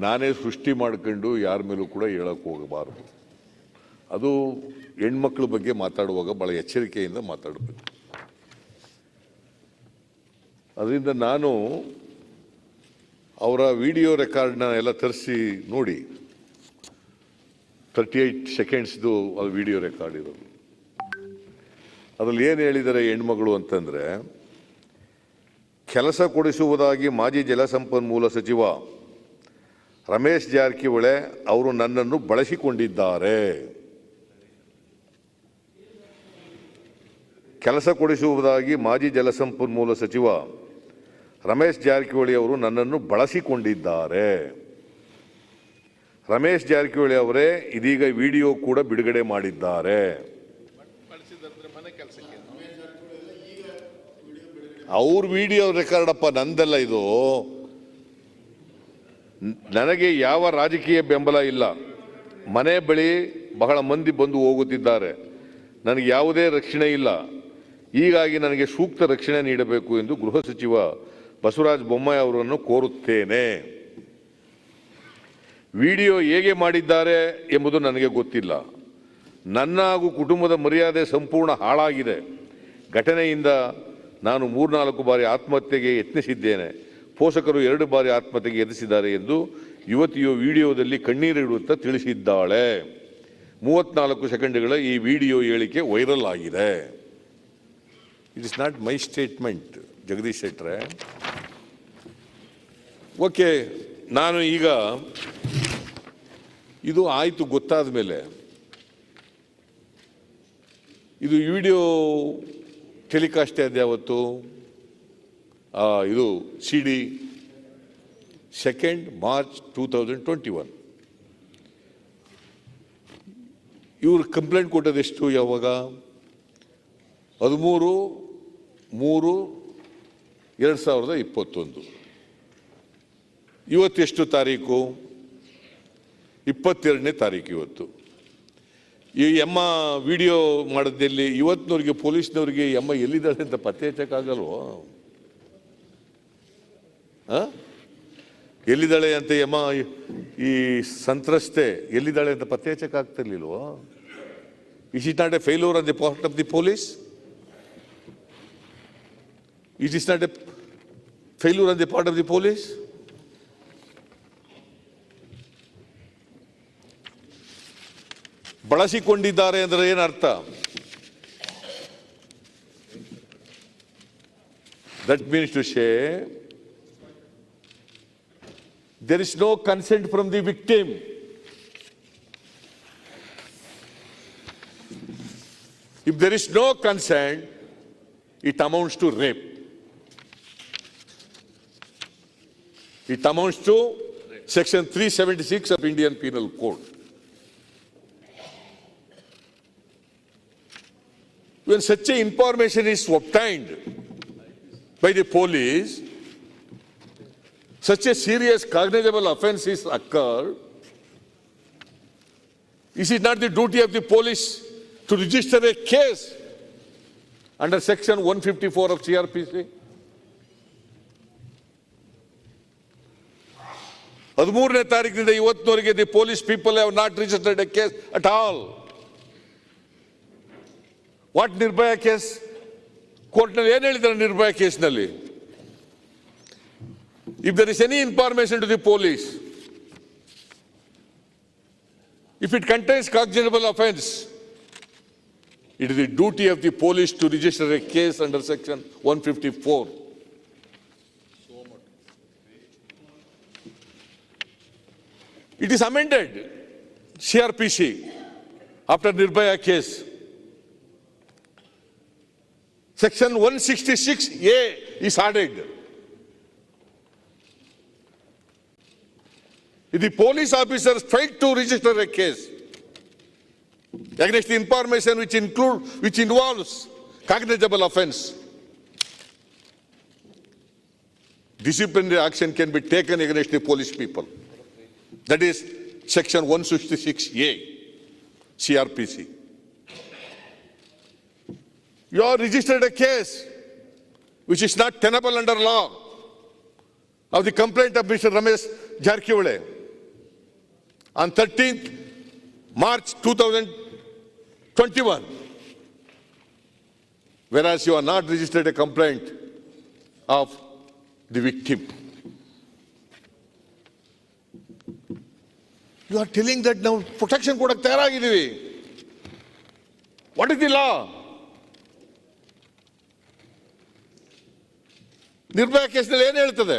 ನಾನೇ ಸೃಷ್ಟಿ ಮಾಡ್ಕೊಂಡು ಯಾರ ಮೇಲೂ ಕೂಡ ಹೇಳಕ್ಕೆ ಹೋಗಬಾರದು. ಅದು ಹೆಣ್ಮಕ್ಳ ಬಗ್ಗೆ ಮಾತಾಡುವಾಗ ಬಹಳ ಎಚ್ಚರಿಕೆಯಿಂದ ಮಾತಾಡಬೇಕು. ಅದರಿಂದ ನಾನು ಅವರ ವಿಡಿಯೋ ರೆಕಾರ್ಡ್ನ ಎಲ್ಲ ತರಿಸಿ ನೋಡಿ, 38 ಸೆಕೆಂಡ್ಸ್ದು ಅದು ವಿಡಿಯೋ ರೆಕಾರ್ಡ್ ಇರೋದು. ಅದರಲ್ಲಿ ಏನು ಹೇಳಿದ್ದಾರೆ ಹೆಣ್ಮಗಳು ಅಂತಂದರೆ, ಕೆಲಸ ಕೊಡಿಸುವುದಾಗಿ ಮಾಜಿ ಜಲಸಂಪನ್ಮೂಲ ಸಚಿವ ರಮೇಶ್ ಜಾರಕಿಹೊಳಿ ಅವರು ನನ್ನನ್ನು ಬಳಸಿಕೊಂಡಿದ್ದಾರೆ. ಕೆಲಸ ಕೊಡಿಸುವುದಾಗಿ ಮಾಜಿ ಜಲಸಂಪನ್ಮೂಲ ಸಚಿವ ರಮೇಶ್ ಜಾರಕಿಹೊಳಿ ಅವರು ನನ್ನನ್ನು ಬಳಸಿಕೊಂಡಿದ್ದಾರೆ. ರಮೇಶ್ ಜಾರಕಿಹೊಳಿ ಅವರೇ ಇದೀಗ ವಿಡಿಯೋ ಕೂಡ ಬಿಡುಗಡೆ ಮಾಡಿದ್ದಾರೆ. ಅವ್ರ ವಿಡಿಯೋ ರೆಕಾರ್ಡ್ ಅಪ್ಪ, ನಂದಲ್ಲ ಇದು. ನನಗೆ ಯಾವ ರಾಜಕೀಯ ಬೆಂಬಲ ಇಲ್ಲ. ಮನೆ ಬಳಿ ಬಹಳ ಮಂದಿ ಬಂದು ಹೋಗುತ್ತಿದ್ದಾರೆ. ನನಗೆ ಯಾವುದೇ ರಕ್ಷಣೆ ಇಲ್ಲ. ಹೀಗಾಗಿ ನನಗೆ ಸೂಕ್ತ ರಕ್ಷಣೆ ನೀಡಬೇಕು ಎಂದು ಗೃಹ ಸಚಿವ ಬಸವರಾಜ ಬೊಮ್ಮಾಯಿ ಅವರನ್ನು ಕೋರುತ್ತೇನೆ. ವಿಡಿಯೋ ಹೇಗೆ ಮಾಡಿದ್ದಾರೆ ಎಂಬುದು ನನಗೆ ಗೊತ್ತಿಲ್ಲ. ನನ್ನ ಹಾಗೂ ಕುಟುಂಬದ ಮರ್ಯಾದೆ ಸಂಪೂರ್ಣ ಹಾಳಾಗಿದೆ. ಘಟನೆಯಿಂದ ನಾನು 3-4 ಬಾರಿ ಆತ್ಮಹತ್ಯೆಗೆ ಯತ್ನಿಸಿದ್ದೇನೆ. ಪೋಷಕರು 2 ಬಾರಿ ಆತ್ಮಹತ್ಯೆಗೆ ಯತ್ನಿಸಿದ್ದಾರೆ ಎಂದು ಯುವತಿಯು ವಿಡಿಯೋದಲ್ಲಿ ಕಣ್ಣೀರಿಡುತ್ತಾ ತಿಳಿಸಿದ್ದಾಳೆ. 34 ಸೆಕೆಂಡ್ಗಳ ಈ ವಿಡಿಯೋ ಹೇಳಿಕೆ ವೈರಲ್ ಆಗಿದೆ. It is not my statement, Jagadish ಶೆಟ್ಟರೆ. ಓಕೆ, ನಾನು ಈಗ ಇದು ಆಯಿತು ಗೊತ್ತಾದ ಮೇಲೆ ಇದು ವಿಡಿಯೋ ಟೆಲಿಕಾಸ್ಟ್ ಆದ ಯಾವತ್ತು? ಇದು CD 2 ಮಾರ್ಚ್ 2021. ಇವರು ಕಂಪ್ಲೇಂಟ್ ಕೊಟ್ಟದೆಷ್ಟು? ಯಾವಾಗ? 13/3/2021. ಇವತ್ತೆಷ್ಟು ತಾರೀಕು? 22ನೇ ತಾರೀಕು ಇವತ್ತು. ಈ ಅಮ್ಮ ವಿಡಿಯೋ ಮಾಡಿದ್ದಲ್ಲಿ ಇವತ್ತಿನವ್ರಿಗೆ ಪೊಲೀಸ್ನವ್ರಿಗೆ ಅಮ್ಮ ಎಲ್ಲಿದ್ದಾಳೆ ಅಂತ ಪತ್ತೆ ಹಚ್ಚಕ್ಕಾಗಲ್ವೋ? ಎಲ್ಲಿದ್ದಾಳೆ ಅಂತ ಅಮ್ಮ, ಈ ಸಂತ್ರಸ್ತೆ ಎಲ್ಲಿದ್ದಾಳೆ ಅಂತ ಪತ್ತೆ ಹಚ್ಚಕ್ಕಾಗ್ತಿರ್ಲಿಲ್ವೋ? Is it not a failure on the part of the police? It is not a failure on the part of the police? ಬಳಸಿಕೊಂಡಿದ್ದಾರೆ ಅಂದರೆ ಏನರ್ಥ? That means to say there is no consent from the victim. If there is no consent, it amounts to rape. It amounts to Section 376 of Indian Penal Code. When such a information is obtained by the police, such a serious cognizable offense is occurred, is it not the duty of the police to register a case under Section 154 of CRPC? 13ನೇ ತಾರೀಕಿನಿಂದ ಇವತ್ತಿನವರೆಗೆ the police people have not registered a case at all. What Nirbhaya case? ಕೋರ್ಟ್ನಲ್ಲಿ ಏನು ಹೇಳಿದ್ದಾರೆ ನಿರ್ಭಯ ಕೇಸ್ನಲ್ಲಿ? If there is any information to the police, if it contains cognizable offense, it is the duty of the police to register a case under Section 154. It is amended, CRPC, after Nirbhaya case. Section 166A is added. If the police officers fail to register a case against the information which involves cognizable offense, disciplinary action can be taken against the police people. That is Section 166A, CRPC. You have registered a case which is not tenable under law. of the complaint of Mr. Ramesh Jarkiwale on 13th March 2021, whereas you are not registered a complaint of the victim. You are telling that now protection ಕೊಡಕ್ಕೆ ತಯಾರಾಗಿದ್ದೀವಿ. What is the law? ನಿರ್ಭಯ ಕೇಸ್ನಲ್ಲಿ ಏನು ಹೇಳ್ತದೆ?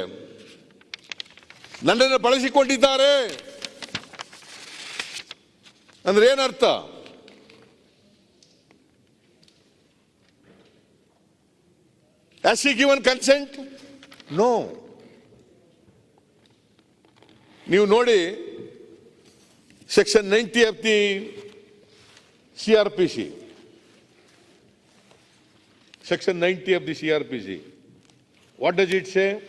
ನನ್ನನ್ನು ಬಳಸಿಕೊಂಡಿದ್ದಾರೆ ಅಂದ್ರೆ ಏನರ್ಥ? Has she given consent? No. ನೀವು ನೋಡಿ Section 90 of the CRPC. Section 90 of the CRPC. What does it say?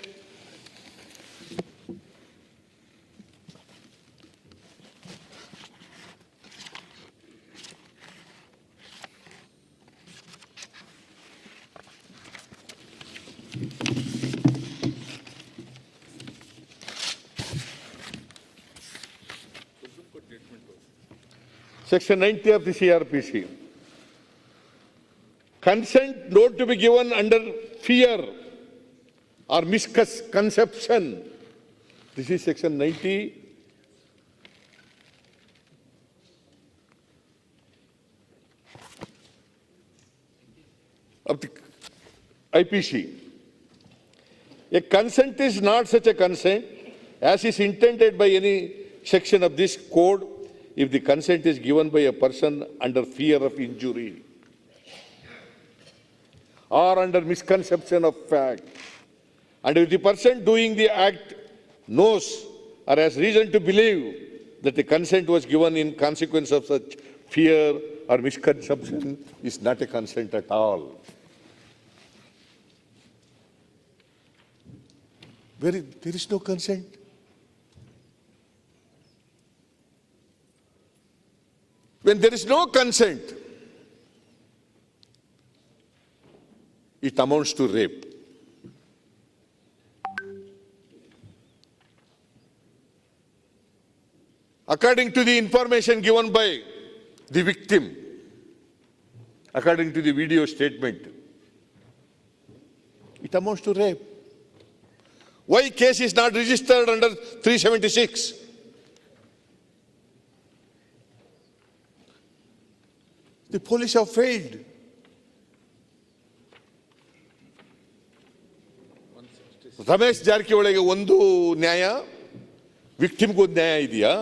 Section 90 of the CRPC. Consent not to be given under fear or misconception. This is Section 90 of the IPC. A consent is not such a consent as is intended by any section of this code if the consent is given by a person under fear of injury or under misconception of fact, and if the person doing the act knows or has reason to believe that the consent was given in consequence of such fear or misconception, is not a consent at all. There is no consent. When there is no consent, it amounts to rape. According to the information given by the victim, according to the video statement, it amounts to rape. Why case is not registered under 376? The police have failed. Ramesh ಜಾರಕಿಹೊಳಿಗೆ ಒಂದು ನ್ಯಾಯ, ವಿಕ್ಟಿಮ್ಗೆ ಒಂದು ನ್ಯಾಯ ಇದೆಯಾ?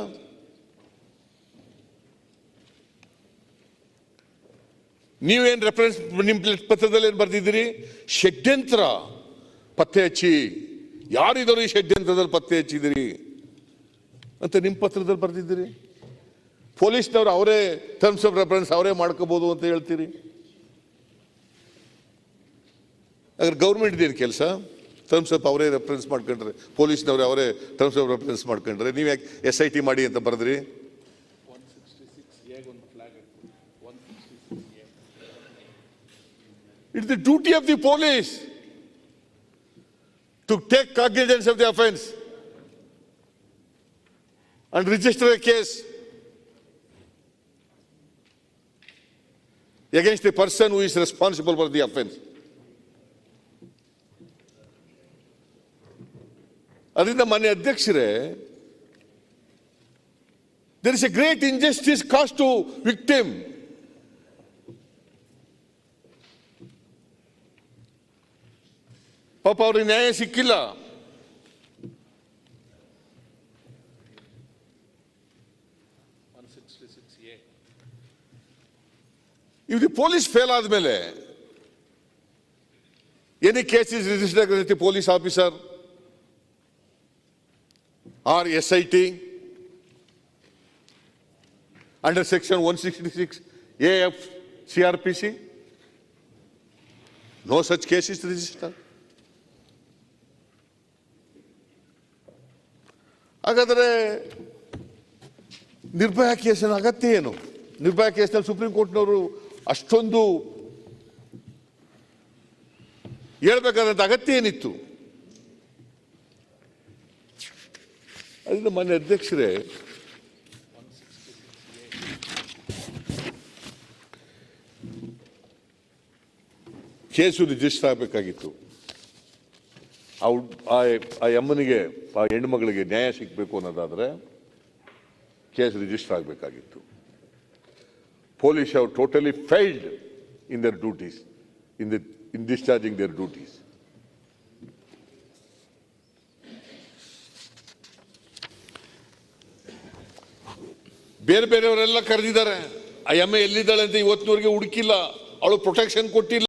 ನೀವೇನು reference ನಿಮ್ಮ ಪತ್ರದಲ್ಲಿ ಏನು ಬರೆದಿದ್ದೀರಿ? ಷಡ್ಯಂತ್ರ ಪತ್ತೆ ಹಚ್ಚಿ, ಯಾರಿದ್ರು ಈ ಷಡ್ಯಂತ್ರದಲ್ಲಿ ಪತ್ತೆ ಹಚ್ಚಿದಿರಿ ಅಂತ ನಿಮ್ಮ ಪತ್ರದಲ್ಲಿ ಬರೆದಿದ್ದೀರಿ. ಪೊಲೀಸ್ನವರು ಅವರೇ ಟರ್ಮ್ಸ್ ಆಫ್ ರೆಫರೆನ್ಸ್ ಅವರೇ ಮಾಡ್ಕೋಬಹುದು ಅಂತ ಹೇಳ್ತೀರಿ. ಅದ್ರ ಗೌರ್ಮೆಂಟ್ ಇದೇನು ಕೆಲಸ? ಟರ್ಮ್ಸ್ ಆಫ್ ಅವರೇ ರೆಫರೆನ್ಸ್ ಮಾಡ್ಕೊಂಡ್ರೆ, ಪೊಲೀಸ್ನವ್ರು ಅವರೇ ಟರ್ಮ್ಸ್ ಆಫ್ ರೆಫರೆನ್ಸ್ ಮಾಡ್ಕೊಂಡ್ರೆ, ನೀವು ಯಾಕೆ SIT ಮಾಡಿ ಅಂತ ಬರೆದ್ರಿ? It's the duty of the police to take cognizance of the offense and register a case against the person who is responsible for the offense. ಅದರಿಂದ ಮಾನ್ಯ ಅಧ್ಯಕ್ಷರೇ, there is a great injustice caused to victim. ಪಾಪ ಅವ್ರಿಗೆ ನ್ಯಾಯ ಸಿಕ್ಕಿಲ್ಲ. If the police fail ಆದ್ಮೇಲೆ, any case is registered against the police officer or SIT under section 166A of CRPC, no such case is registered. ಹಾಗಾದರೆ ನಿರ್ಭಯ ಕೇಸಿನ ಅಗತ್ಯ ಏನು? ನಿರ್ಭಯ ಕೇಸ್ನಲ್ಲಿ supreme ಕೋರ್ಟ್ನವರು ಅಷ್ಟೊಂದು ಹೇಳ್ಬೇಕಾದಂತ ಅಗತ್ಯ ಏನಿತ್ತು? ಅದರಿಂದ ಮಾನ್ಯ ಅಧ್ಯಕ್ಷರೇ, ಕೇಸು ರಿಜಿಸ್ಟರ್ ಆಗಬೇಕಾಗಿತ್ತು. ಆ ಅಮ್ಮನಿಗೆ, ಆ ಹೆಣ್ಣುಮಗಳಿಗೆ ನ್ಯಾಯ ಸಿಗಬೇಕು ಅನ್ನೋದಾದ್ರೆ ಕೇಸ್ ರಿಜಿಸ್ಟರ್ ಆಗಬೇಕಾಗಿತ್ತು. Police have totally failed in their duties, in discharging their duties. ಬೇರೆ ಬೇರೆಯವರೆಲ್ಲ ಕರೆದಿದ್ದಾರೆ. ಆ ಎಮ್ಮೆ ಎಲ್ಲಿದ್ದಾಳೆ ಅಂತ ಇವತ್ತಿನವರೆಗೆ ಹುಡುಕಿಲ್ಲ, ಅವಳು ಪ್ರೊಟೆಕ್ಷನ್ ಕೊಟ್ಟಿಲ್ಲ.